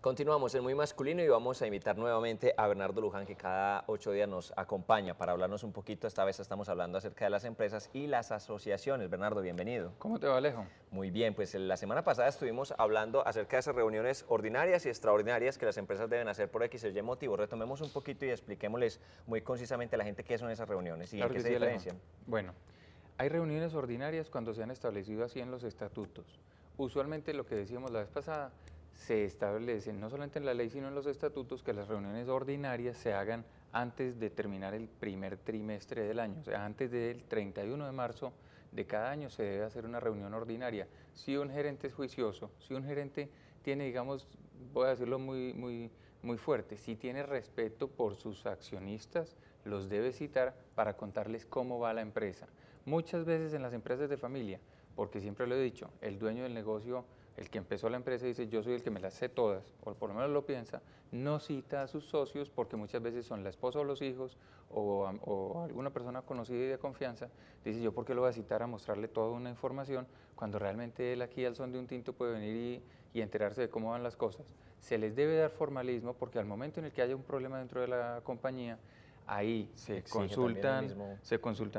Continuamos en Muy Masculino y vamos a invitar nuevamente a Bernardo Luján, que cada 8 días nos acompaña para hablarnos un poquito. Esta vez estamos hablando acerca de las empresas y las asociaciones. Bernardo, bienvenido. ¿Cómo te va, Alejo? Muy bien, pues la semana pasada estuvimos hablando acerca de esas reuniones ordinarias y extraordinarias que las empresas deben hacer por X o Y motivo. Retomemos un poquito y expliquémosles muy concisamente a la gente qué son esas reuniones y Claro en qué que se sí, Alejo. diferencian. Bueno, hay reuniones ordinarias cuando se han establecido así en los estatutos. Usualmente lo que decíamos la vez pasada, se establece no solamente en la ley sino en los estatutos que las reuniones ordinarias se hagan antes de terminar el primer trimestre del año, o sea, antes del 31 de marzo de cada año se debe hacer una reunión ordinaria. Si un gerente es juicioso, si un gerente tiene, digamos, voy a decirlo muy fuerte, si tiene respeto por sus accionistas, los debe citar para contarles cómo va la empresa. Muchas veces en las empresas de familia, porque siempre lo he dicho, el dueño del negocio, el que empezó la empresa dice yo soy el que me las sé todas, o por lo menos lo piensa, no cita a sus socios porque muchas veces son la esposa o los hijos o alguna persona conocida y de confianza, dice yo por qué lo voy a citar a mostrarle toda una información cuando realmente él aquí al son de un tinto puede venir y enterarse de cómo van las cosas. Se les debe dar formalismo porque al momento en el que haya un problema dentro de la compañía, ahí se consultan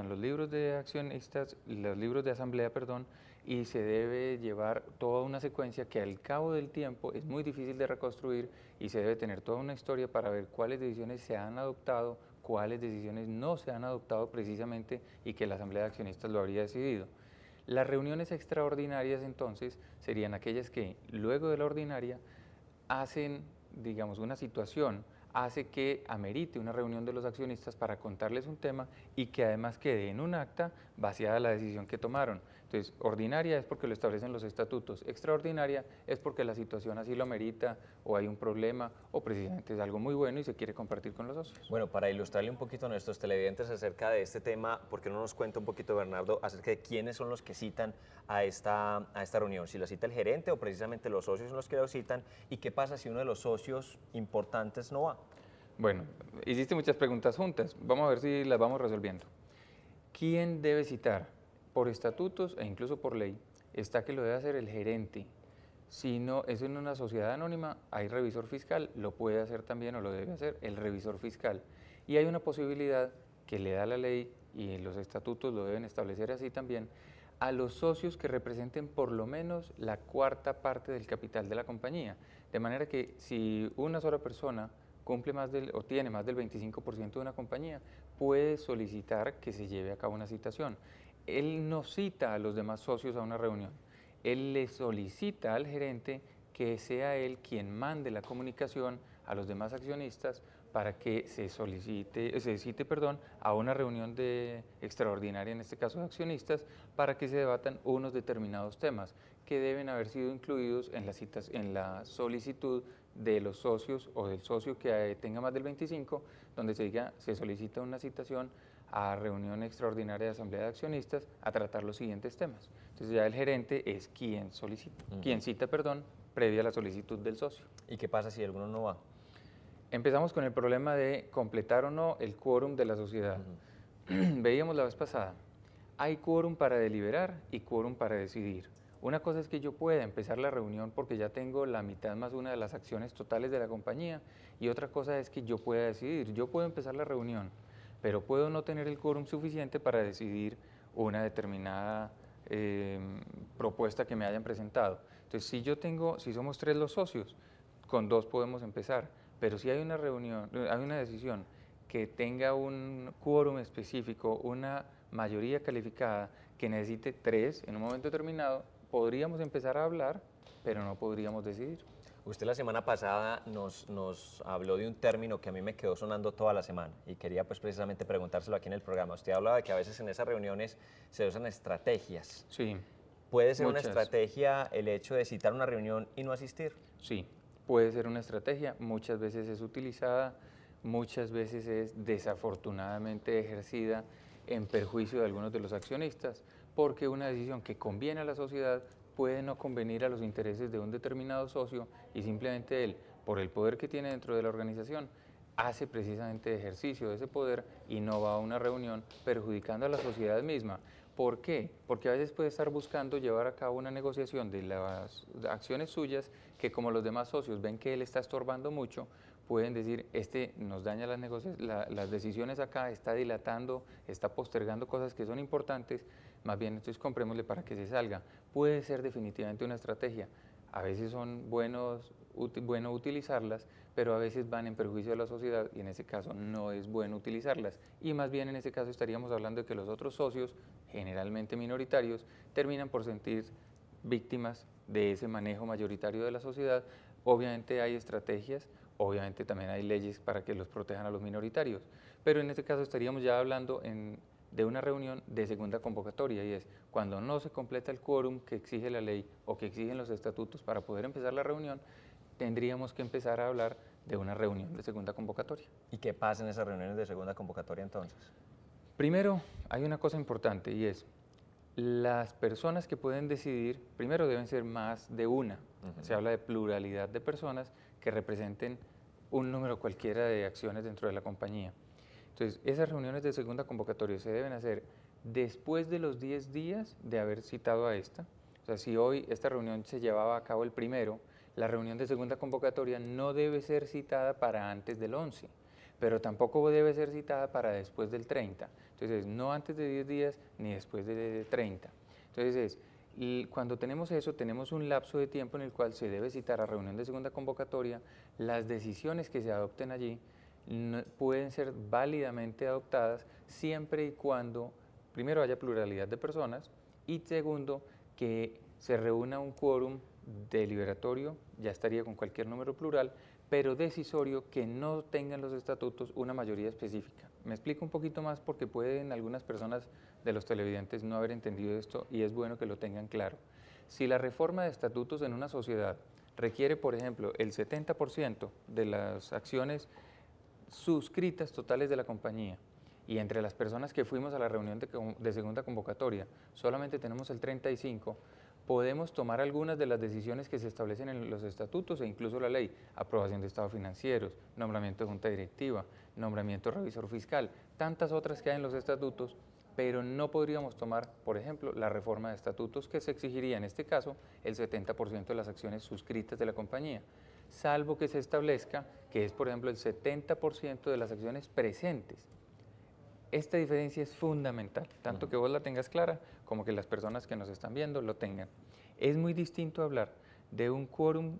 los libros de accionistas, los libros de asamblea, perdón, y se debe llevar toda una secuencia que al cabo del tiempo es muy difícil de reconstruir y se debe tener toda una historia para ver cuáles decisiones se han adoptado, cuáles decisiones no se han adoptado precisamente y que la asamblea de accionistas lo habría decidido. Las reuniones extraordinarias entonces serían aquellas que luego de la ordinaria hacen, digamos, una situación, hace que amerite una reunión de los accionistas para contarles un tema y que además quede en un acta vaciada la decisión que tomaron. Entonces, ordinaria es porque lo establecen los estatutos, extraordinaria es porque la situación así lo amerita o hay un problema o precisamente es algo muy bueno y se quiere compartir con los socios. Bueno, para ilustrarle un poquito a nuestros televidentes acerca de este tema, ¿por qué no nos cuenta un poquito, Bernardo, acerca de quiénes son los que citan a esta reunión? Si la cita el gerente o precisamente los socios son los que lo citan, ¿y qué pasa si uno de los socios importantes no va? Bueno, hiciste muchas preguntas juntas, vamos a ver si las vamos resolviendo. ¿Quién debe citar? Por estatutos e incluso por ley está que lo debe hacer el gerente. Si no es en una sociedad anónima, hay revisor fiscal, lo puede hacer también o lo debe hacer el revisor fiscal. Y hay una posibilidad que le da la ley y los estatutos lo deben establecer así también, a los socios que representen por lo menos la cuarta parte del capital de la compañía. De manera que si una sola persona cumple más del, o tiene más del 25% de una compañía, puede solicitar que se lleve a cabo una citación. Él no cita a los demás socios a una reunión, él le solicita al gerente que sea él quien mande la comunicación a los demás accionistas para que se cite a una reunión extraordinaria, en este caso de accionistas, para que se debatan unos determinados temas que deben haber sido incluidos en la solicitud de los socios o del socio que tenga más del 25, donde se solicita una citación a reunión extraordinaria de asamblea de accionistas a tratar los siguientes temas. Entonces ya el gerente es quien solicita, quien cita, previa a la solicitud del socio. ¿Y qué pasa si alguno no va? Empezamos con el problema de completar o no el quórum de la sociedad. Veíamos la vez pasada, hay quórum para deliberar y quórum para decidir. Una cosa es que yo pueda empezar la reunión porque ya tengo la mitad más una de las acciones totales de la compañía y otra cosa es que yo pueda decidir. Yo puedo empezar la reunión, pero puedo no tener el quórum suficiente para decidir una determinada propuesta que me hayan presentado. Entonces, si somos 3 los socios, con 2 podemos empezar, pero si hay una reunión, hay una decisión que tenga un quórum específico, una mayoría calificada que necesite 3 en un momento determinado, podríamos empezar a hablar, pero no podríamos decidir. Usted la semana pasada nos habló de un término que a mí me quedó sonando toda la semana y quería pues precisamente preguntárselo aquí en el programa. Usted hablaba de que a veces en esas reuniones se usan estrategias. Sí. ¿Puede ser una estrategia el hecho de citar una reunión y no asistir? Sí, puede ser una estrategia, muchas veces es utilizada, muchas veces es desafortunadamente ejercida en perjuicio de algunos de los accionistas, porque una decisión que conviene a la sociedad puede no convenir a los intereses de un determinado socio y simplemente él, por el poder que tiene dentro de la organización, hace precisamente ejercicio de ese poder y no va a una reunión perjudicando a la sociedad misma. ¿Por qué? Porque a veces puede estar buscando llevar a cabo una negociación de las acciones suyas que, como los demás socios ven que él está estorbando mucho, pueden decir, este nos daña las decisiones acá, está dilatando, está postergando cosas que son importantes, más bien entonces comprémosle para que se salga. Puede ser definitivamente una estrategia. A veces son bueno utilizarlas, pero a veces van en perjuicio de la sociedad y en ese caso no es bueno utilizarlas. Y más bien en ese caso estaríamos hablando de que los otros socios, generalmente minoritarios, terminan por sentir víctimas de ese manejo mayoritario de la sociedad. Obviamente hay estrategias, obviamente también hay leyes para que los protejan a los minoritarios, pero en este caso estaríamos ya hablando de una reunión de segunda convocatoria, y es cuando no se completa el quórum que exige la ley o que exigen los estatutos para poder empezar la reunión, tendríamos que empezar a hablar de una reunión de segunda convocatoria. ¿Y qué pasa en esas reuniones de segunda convocatoria entonces? Primero, hay una cosa importante, y es las personas que pueden decidir, primero deben ser más de una. Se habla de pluralidad de personas que representen un número cualquiera de acciones dentro de la compañía. Entonces, esas reuniones de segunda convocatoria se deben hacer después de los 10 días de haber citado a esta. O sea, si hoy esta reunión se llevaba a cabo el 1º, la reunión de segunda convocatoria no debe ser citada para antes del 11, pero tampoco debe ser citada para después del 30. Entonces, no antes de 10 días ni después de 30. Entonces, cuando tenemos eso, tenemos un lapso de tiempo en el cual se debe citar a reunión de segunda convocatoria. Las decisiones que se adopten allí pueden ser válidamente adoptadas siempre y cuando, primero, haya pluralidad de personas y segundo, que se reúna un quórum deliberatorio, ya estaría con cualquier número plural, pero decisorio que no tengan los estatutos una mayoría específica. Me explico un poquito más porque pueden algunas personas de los televidentes no haber entendido esto y es bueno que lo tengan claro. Si la reforma de estatutos en una sociedad requiere, por ejemplo, el 70% de las acciones suscritas totales de la compañía, y entre las personas que fuimos a la reunión de segunda convocatoria solamente tenemos el 35%, podemos tomar algunas de las decisiones que se establecen en los estatutos e incluso la ley: aprobación de estados financieros, nombramiento de junta directiva, nombramiento de revisor fiscal, tantas otras que hay en los estatutos, pero no podríamos tomar, por ejemplo, la reforma de estatutos, que se exigiría en este caso el 70% de las acciones suscritas de la compañía, salvo que se establezca que es, por ejemplo, el 70% de las acciones presentes. Esta diferencia es fundamental, tanto que vos la tengas clara como que las personas que nos están viendo lo tengan. Es muy distinto hablar de un quórum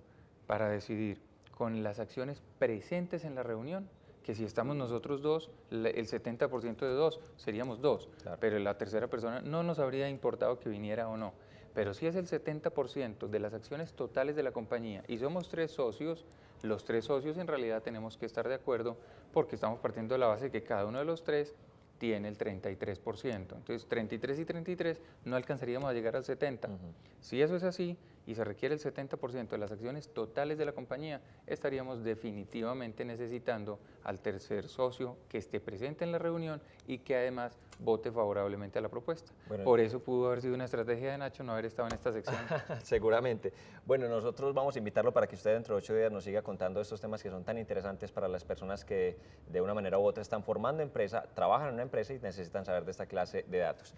para decidir con las acciones presentes en la reunión, que si estamos nosotros dos, el 70% de dos, seríamos dos, claro, pero la tercera persona no nos habría importado que viniera o no. Pero si es el 70% de las acciones totales de la compañía y somos 3 socios, los 3 socios en realidad tenemos que estar de acuerdo porque estamos partiendo de la base de que cada uno de los 3 tiene el 33%. Entonces, 33 y 33 no alcanzaríamos a llegar al 70%. Si eso es así y se requiere el 70% de las acciones totales de la compañía, estaríamos definitivamente necesitando al tercer socio que esté presente en la reunión y que además vote favorablemente a la propuesta. Bueno, por eso pudo haber sido una estrategia de Nacho no haber estado en esta sección. Seguramente. Bueno, nosotros vamos a invitarlo para que usted dentro de 8 días nos siga contando estos temas que son tan interesantes para las personas que de una manera u otra están formando empresa, trabajan en una empresa y necesitan saber de esta clase de datos.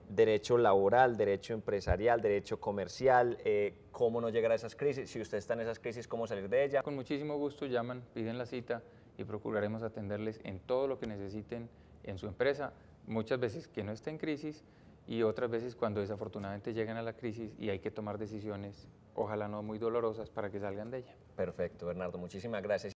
Derecho laboral, derecho empresarial, derecho comercial, cómo no llegar a esas crisis, si usted está en esas crisis, cómo salir de ella. Con muchísimo gusto llaman, piden la cita y procuraremos atenderles en todo lo que necesiten en su empresa, muchas veces que no esté en crisis y otras veces cuando desafortunadamente llegan a la crisis y hay que tomar decisiones, ojalá no muy dolorosas, para que salgan de ella. Perfecto, Bernardo, muchísimas gracias.